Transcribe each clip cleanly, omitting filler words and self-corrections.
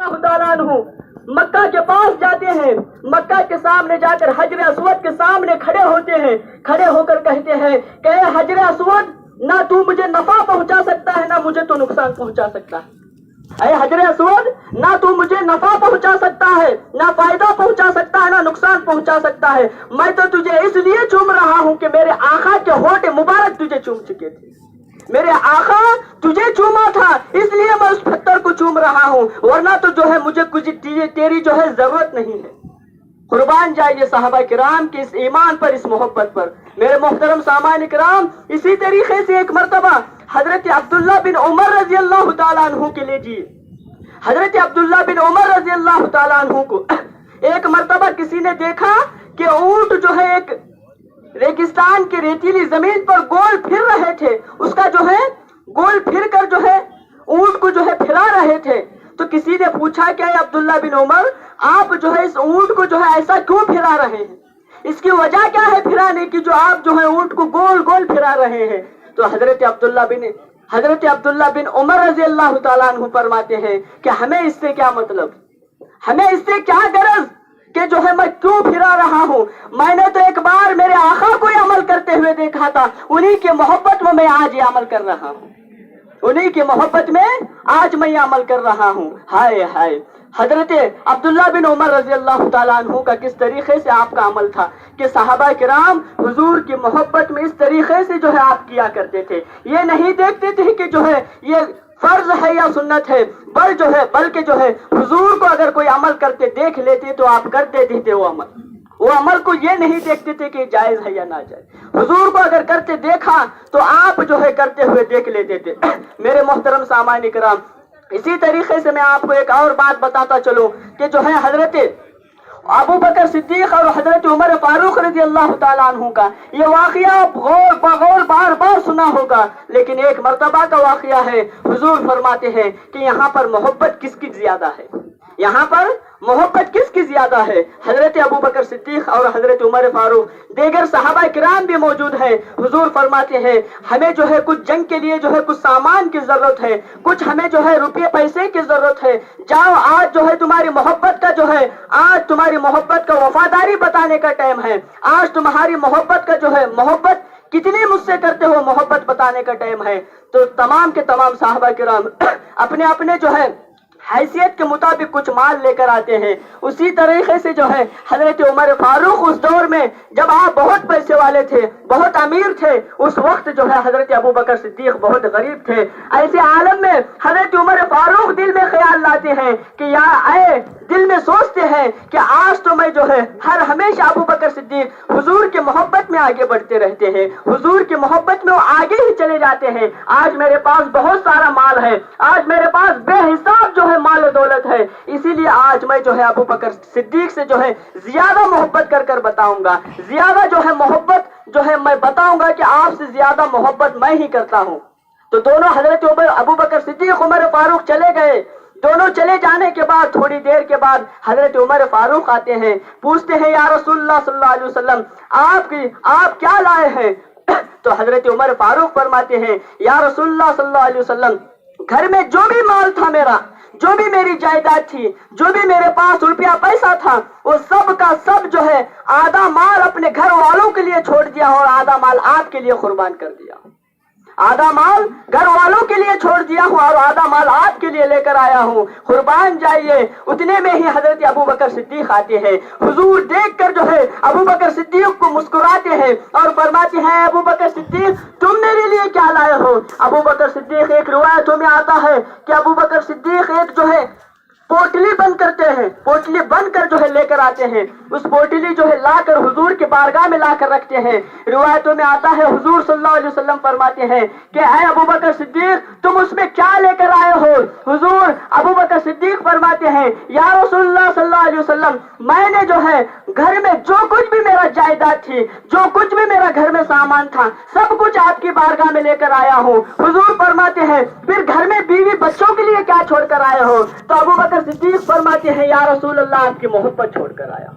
مکہ کے پاس جاتے ہیں، مکہ کے سامنے جا کر حجر اسود کے سامنے کھڑے ہوتے ہیں، کھڑے ہو کر کہتے ہیں کہ اے حجر اسود، نہ تو مجھے نفع پہنچا سکتا ہے نہ مجھے تو نقصان پہنچا سکتا ہے۔ اے حجر اسود، نہ تو مجھے نفع پہنچا سکتا ہے نہ فائدہ پہنچا سکتا ہے نہ نقصان پہنچا سکتا ہے، میں تو تجھے اس لیے چوم رہا ہوں کہ میرے آقا کے ہونٹ مبارک تجھے چوم چکے تھے، میرے آقا تجھے چوما تھا اس لیے میں اس پتھر کو چوم رہا ہوں، ورنہ تو جو ہے مجھے کچھ تیری جو ہے ضرورت نہیں ہے۔ قربان جائیے صحابہ کرام کے اس ایمان پر، اس محبت پر۔ میرے محترم سامعین کرام، اسی طریقے سے ایک مرتبہ حضرت عبداللہ بن عمر رضی اللہ تعالیٰ عنہ کے لیجیے، حضرت عبداللہ بن عمر رضی اللہ تعالیٰ عنہ کو ایک مرتبہ کسی نے دیکھا کہ اونٹ جو ہے ایک ریگستان کی ریتیلی زمین پر گول پھر رہے تھے، اس کا جو ہے گول پھر کر جو ہے اونٹ کو جو ہے پھرا رہے تھے، تو کسی نے پوچھا کہ اے عبداللہ بن عمر، آپ جو ہے اس اونٹ کو جو ہے ایسا کیوں پھرا رہے ہیں، اس کی وجہ کیا ہے پھرانے کی جو آپ جو ہے اونٹ کو گول گول پھرا رہے ہیں؟ تو حضرت عبداللہ بن عمر رضی اللہ تعالیٰ عنہ فرماتے ہیں کہ ہمیں اس سے کیا مطلب، ہمیں اس سے کیا غرض کہ جو ہے میں کیوں پھرا رہا ہوں؟ میں نے تو ایک بار میرے آقا کو عمل کرتے ہوئے دیکھا تھا، انہی کے محبت میں میں آج یہ عمل کر رہا ہوں، انہی کی محبت میں آج میں یہ عمل کر رہا ہوں۔ ہائے ہائے، حضرت عبداللہ بن عمر رضی اللہ تعالیٰ عنہ کا کس طریقے سے آپ کا عمل تھا کہ صحابہ کرام حضور کی محبت میں اس طریقے سے جو ہے آپ کیا کرتے تھے، یہ نہیں دیکھتے تھے کہ جو ہے یہ فرض ہے یا سنت ہے، بلکہ جو ہے حضور کو اگر کوئی عمل کرتے دیکھ لیتے تو آپ کرتے تھے وہ عمل کو یہ نہیں دیکھتے تھے کہ جائز ہے یا ناجائز، حضور کو اگر کرتے دیکھا تو آپ جو ہے کرتے ہوئے دیکھ لیتے تھے۔ میرے محترم سامعین کرام، اسی طریقے سے میں آپ کو ایک اور بات بتاتا چلوں کہ جو ہے حضرت ابو بکر صدیق اور حضرت عمر فاروق رضی اللہ تعالیٰ عنہ کا یہ واقعہ غور بار بار سنا ہوگا، لیکن ایک مرتبہ کا واقعہ ہے۔ حضور فرماتے ہیں کہ یہاں پر محبت کس کی زیادہ ہے، یہاں پر محبت کس کی زیادہ ہے؟ حضرت ابو بکر صدیق اور حضرت عمر فاروق، دیگر صحابہ کرام بھی موجود ہیں۔ حضور فرماتے ہیں ہمیں جو ہے کچھ جنگ کے لیے جو ہے کچھ سامان کی ضرورت ہے، کچھ ہمیں جو ہے روپے پیسے کی ضرورت ہے، جاؤ آج جو ہے تمہاری محبت کا جو ہے آج تمہاری محبت کا وفاداری بتانے کا ٹائم ہے، آج تمہاری محبت کا جو ہے محبت کتنی مجھ سے کرتے ہو محبت بتانے کا ٹائم ہے۔ تو تمام کے تمام صحابہ کرام اپنے اپنے جو ہے حیثیت کے مطابق کچھ مال لے کر آتے ہیں۔ اسی طریقے سے جو ہے حضرت عمر فاروق اس دور میں جب آپ بہت پیسے والے تھے، بہت امیر تھے، اس وقت جو ہے حضرت ابو بکر صدیق بہت غریب تھے۔ ایسے عالم میں حضرت عمر فاروق دل میں خیال لاتے ہیں کہ دل میں سوچتے ہیں کہ آج تو میں جو ہے ہمیشہ ابو بکر صدیق حضور کے محبت میں آگے بڑھتے رہتے ہیں، حضور کی محبت میں وہ آگے ہی چلے جاتے ہیں۔ آج میرے پاس بہت سارا مال ہے، آج میرے پاس بے حساب جو ہے مال و دولت ہے، اسی لیے آج میں جو ہے ابو بکر صدیق سے جو ہے زیادہ محبت کر بتاؤں گا، زیادہ جو ہے محبت جو ہے میں بتاؤں گا کہ آپ سے زیادہ محبت میں ہی کرتا ہوں۔ تو دونوں حضرت ابو بکر صدیق عمر فاروق چلے گئے۔ دونوں چلے جانے کے بعد تھوڑی دیر کے بعد حضرت عمر فاروق آتے ہیں، پوچھتے ہیں یا رسول اللہ صلی اللہ علیہ وسلم آپ کیا لائے ہیں؟ تو حضرت عمر فاروق فرماتے ہیں یا رسول اللہ صلی اللہ علیہ وسلم، گھر میں جو بھی مال تھا میرا، جو بھی میری جائیداد تھی، جو بھی میرے پاس روپیہ پیسہ تھا، وہ سب کا سب جو ہے آدھا مال اپنے گھر والوں کے لیے چھوڑ دیا اور آدھا مال آپ کے لیے قربان کر دیا، آدھا مال گھر والوں کے لیے چھوڑ دیا ہوں اور آدھا مال آپ کے لیے لے کر آیا ہوں، قربان جائیے۔ اتنے میں ہی حضرت ابو بکر صدیق آتے ہیں۔ حضور دیکھ کر جو ہے ابو بکر صدیق کو مسکراتے ہیں اور فرماتے ہیں ابو بکر صدیق تم میرے لیے کیا لائے ہو؟ ابو بکر صدیق، ایک روایتوں میں آتا ہے کہ ابو بکر صدیق ایک جو ہے پوٹلی بند کرتے ہیں، پوٹلی بند کر جو ہے لے کر آتے ہیں، اس پوٹلی جو ہے لا کر حضور کے بارگاہ میں لا کر رکھتے ہیں۔ روایتوں میں آتا ہے حضور صلی اللہ علیہ وسلم فرماتے ہیں کہ اے ابو بکر صدیق تم اس میں کیا لے کر آئے ہو؟ حضور ابو بکر صدیق فرماتے ہیں یا رسول اللہ صلی اللہ علیہ وسلم، میں نے جو ہے گھر میں جو کچھ بھی میرا جائیداد تھی، جو کچھ بھی میرا گھر میں سامان تھا، سب کچھ آپ کی بارگاہ میں لے کر آیا ہوں۔ حضور فرماتے ہیں پھر گھر میں بیوی بچوں کے لیے کیا چھوڑ کر آئے ہو؟ تو ابو بکر صدیق فرماتے ہیں یا رسول اللہ آپ کی محبت چھوڑ کر آیا،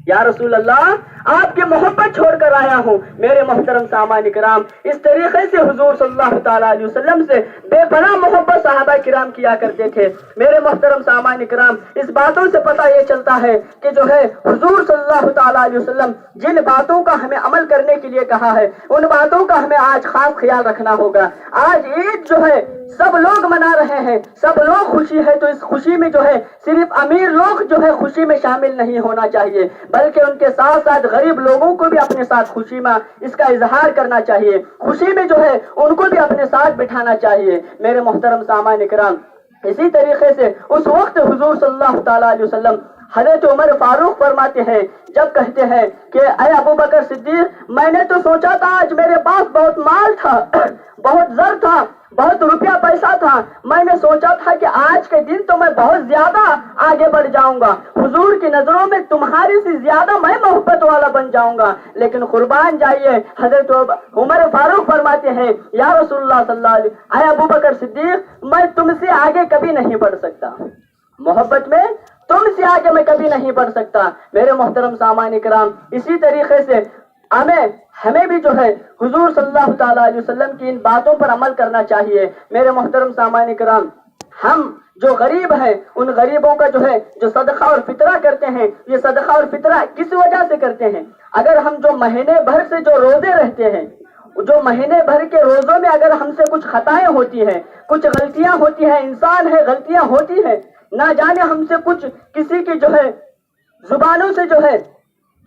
یا رسول اللہ آپ کی محبت چھوڑ کر آیا ہوں۔ میرے محترم سامعین کرام، اس طریقے سے حضور صلی اللہ تعالیٰ علیہ وسلم سے بے پناہ محبت صحابہ کرام کیا کرتے تھے۔ میرے محترم سامعین کرام، اس باتوں سے پتہ یہ چلتا ہے کہ جو ہے حضور صلی اللہ تعالیٰ علیہ وسلم جن باتوں کا ہمیں عمل کرنے کے لیے کہا ہے، ان باتوں کا ہمیں آج خاص خیال رکھنا ہوگا۔ آج عید جو ہے سب لوگ منا رہے ہیں، سب لوگ خوشی ہے، تو اس خوشی میں جو ہے صرف امیر لوگ جو ہے خوشی میں شامل نہیں ہونا چاہیے، بلکہ ان کے ساتھ ساتھ غریب لوگوں کو بھی اپنے ساتھ خوشی میں اس کا اظہار کرنا چاہیے، خوشی میں جو ہے ان کو بھی اپنے ساتھ بٹھانا چاہیے۔ میرے محترم سامعین کرام، اسی طریقے سے اس وقت حضور صلی اللہ تعالیٰ علیہ وسلم حضرت عمر فاروق فرماتے ہیں، جب کہتے ہیں کہ اے ابو بکر صدیق، میں نے تو سوچا تھا آج میرے پاس بہت مال تھا، بہت زر تھا، بہت روپیہ پیسہ تھا، میں نے سوچا تھا کہ آج کے دن تو میں بہت زیادہ آگے بڑھ جاؤں گا، حضور کی نظروں میں تمہاری سے زیادہ میں محبت والا بن جاؤں گا، لیکن قربان جائیے حضرت عمر فاروق فرماتے ہیں، یا رسول اللہ صلی اللہ علیہ وسلم، اے ابو بکر صدیق، میں تم سے آگے کبھی نہیں بڑھ سکتا، محبت میں تم سے آگے میں کبھی نہیں بڑھ سکتا۔ میرے محترم سامعین کرام، اسی طریقے سے ہمیں بھی جو ہے حضور صلی اللہ تعالیٰ علیہ وسلم کی ان باتوں پر عمل کرنا چاہیے۔ میرے محترم سامعین کرام، ہم جو غریب ہیں ان غریبوں کا جو ہے جو صدقہ اور فطرہ کرتے ہیں، یہ صدقہ اور فطرہ کس وجہ سے کرتے ہیں؟ اگر ہم جو مہینے بھر سے جو روزے رہتے ہیں، جو مہینے بھر کے روزوں میں اگر ہم سے کچھ خطائیں ہوتی ہیں، کچھ غلطیاں ہوتی ہیں، انسان ہے غلطیاں ہوتی ہیں، نہ جانے ہم سے کچھ کسی کی جو ہے زبانوں سے جو ہے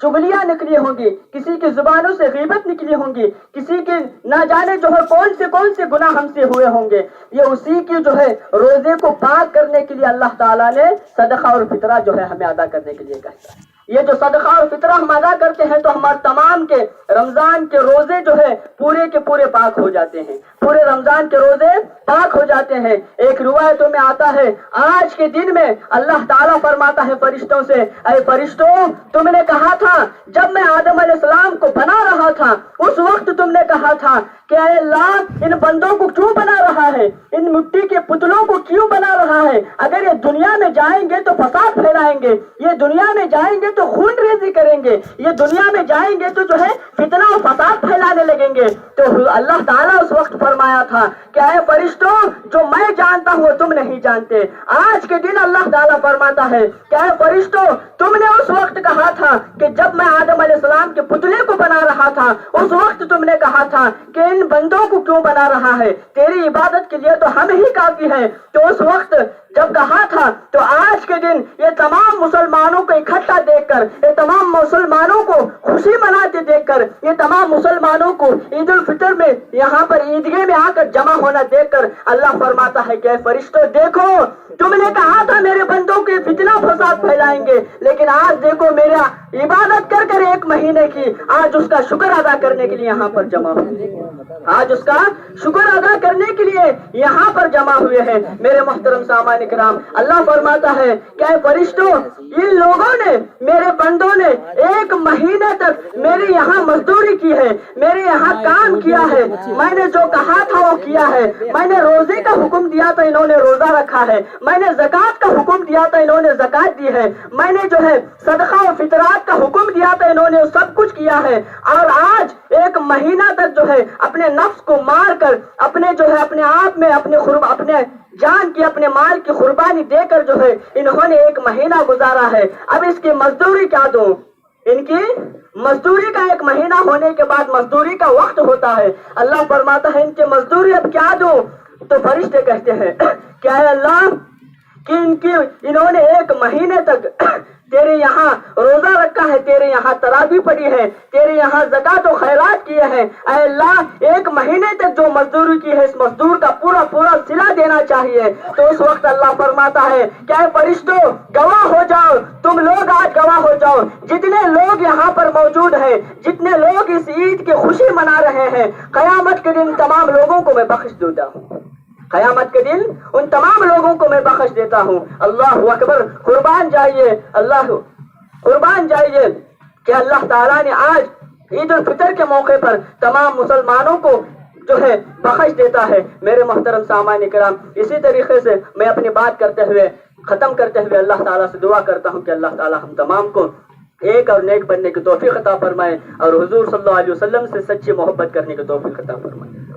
چغلیاں نکلی ہوں گی، کسی کی زبانوں سے غیبت نکلی ہوں گی، کسی کے نہ جانے جو ہے کون سے گناہ ہم سے ہوئے ہوں گے، یہ اسی کی جو ہے روزے کو پاک کرنے کے لیے اللہ تعالیٰ نے صدقہ اور فطرہ جو ہے ہمیں ادا کرنے کے لیے کہا ہے۔ یہ جو صدقہ اور فطرہ ہم ادا کرتے ہیں تو ہمارے تمام کے رمضان کے روزے جو ہے پورے کے پورے پاک ہو جاتے ہیں، پورے رمضان کے روزے پاک ہو جاتے ہیں۔ ایک روایتوں میں آتا ہے، آج کے دن میں اللہ تعالیٰ فرماتا ہے فرشتوں سے، اے فرشتوں، تم نے کہا تھا جب میں آدم علیہ السلام کو بنا رہا تھا اس وقت تم نے کہا تھا کہ اے اللہ ان بندوں کو کیوں بنا رہا ہے، ان مٹی کے پتلوں کو کیوں بنا رہا ہے؟ اگر یہ دنیا میں جائیں گے تو فساد پھیلائیں گے، یہ دنیا میں جائیں گے تو خون ریزی کریں گے، یہ دنیا میں جائیں گے تو جو ہے فتنہ و فساد پھیلانے لگیں گے۔ تو اللہ تعالیٰ اس وقت فرمایا تھا کہ اے فرشتوں، جو میں جانتا ہوں وہ تم نہیں جانتے۔ آج کے دن اللہ تعالیٰ فرماتا ہے کہ اے فرشتوں، تم نے اس وقت کہا تھا کہ جب میں آدم علیہ السلام کے پتلے کو بنا رہا تھا اس وقت تم نے کہا تھا کہ ان بندوں کو کیوں بنا رہا ہے، تیری عبادت کے لیے تو ہم ہی کافی ہے۔ تو اس وقت جب کہا تھا تو آج کے دن یہ تمام مسلمانوں کو اکٹھا دیکھ کر، یہ تمام مسلمانوں کو خوشی مناتے دیکھ کر، یہ تمام مسلمانوں کو عید الفطر میں یہاں پر عیدگاہ میں آ کر جمع ہونا دیکھ کر اللہ فرماتا ہے کہ اے فرشتوں، دیکھو تم نے کہا تھا میرے بندوں کے فتنہ فساد پھیلائیں گے، لیکن آج دیکھو میرا عبادت کر کر ایک مہینے کی آج اس کا شکر ادا کرنے کے لیے یہاں پر جمع ہوئے، آج اس کا شکر ادا کرنے کے لیے یہاں پر جمع ہوئے ہیں۔ میرے محترم سامعین کرام، اللہ فرماتا ہے کہ اے فرشتوں، ان لوگوں نے، میرے بندوں نے ایک مہینے تک میرے یہاں مزدوری کی ہے، میرے یہاں کام کیا ہے، میں نے جو کہا تھا وہ کیا ہے، میں نے روزے کا حکم دیا تھا انہوں نے روزہ رکھا ہے، میں نے زکوٰۃ کا حکم دیا تھا انہوں نے زکوٰۃ دی ہے، میں نے جو ہے صدقہ و فطرات کا حکم دیا تھا انہوں نے سب کچھ کیا ہے، اور آج ایک مہینہ تک جو ہے اپنے نفس کو مار کر، اپنے جو ہے اپنے آپ میں اپنے جان کی، اپنے مال کی قربانی دے کر جو ہے انہوں نے ایک مہینہ گزارا ہے۔ اب اس کی مزدوری کیا دوں؟ ان کی مزدوری کا ایک مہینہ ہونے کے بعد مزدوری کا وقت ہوتا ہے، اللہ فرماتا ہے ان کی مزدوری اب کیا دوں؟ تو فرشتے کہتے ہیں کہ اے اللہ، کہ انہوں نے ایک مہینے تک تیرے یہاں روزہ رکھا ہے، تیرے یہاں تراویح پڑھی ہے، تیرے یہاں زکوٰۃ و خیرات کیے ہیں، اے اللہ ایک مہینے تک جو مزدوری کی ہے اس مزدور کا پورا صلہ دینا چاہیے۔ تو اس وقت اللہ فرماتا ہے کہ اے فرشتوں، گواہ ہو جاؤ، تم لوگ آج گواہ ہو جاؤ، جتنے لوگ یہاں پر موجود ہیں، جتنے لوگ اس عید کی خوشی منا رہے ہیں، قیامت کے دن تمام لوگوں کو میں بخش دیتا ہوں، قیامت کے دن ان تمام لوگوں کو میں بخش دیتا ہوں۔ اللہ اکبر، قربان جائیے، اللہ قربان جائیے کہ اللہ تعالیٰ نے آج عید الفطر کے موقع پر تمام مسلمانوں کو جو ہے بخش دیتا ہے۔ میرے محترم سامعین کرام، اسی طریقے سے میں اپنی بات کرتے ہوئے ختم کرتے ہوئے اللہ تعالیٰ سے دعا کرتا ہوں کہ اللہ تعالیٰ ہم تمام کو ایک اور نیک بننے کی توفیق عطا فرمائے اور حضور صلی اللہ علیہ وسلم سے سچی محبت کرنے کی توفیق عطا فرمائے.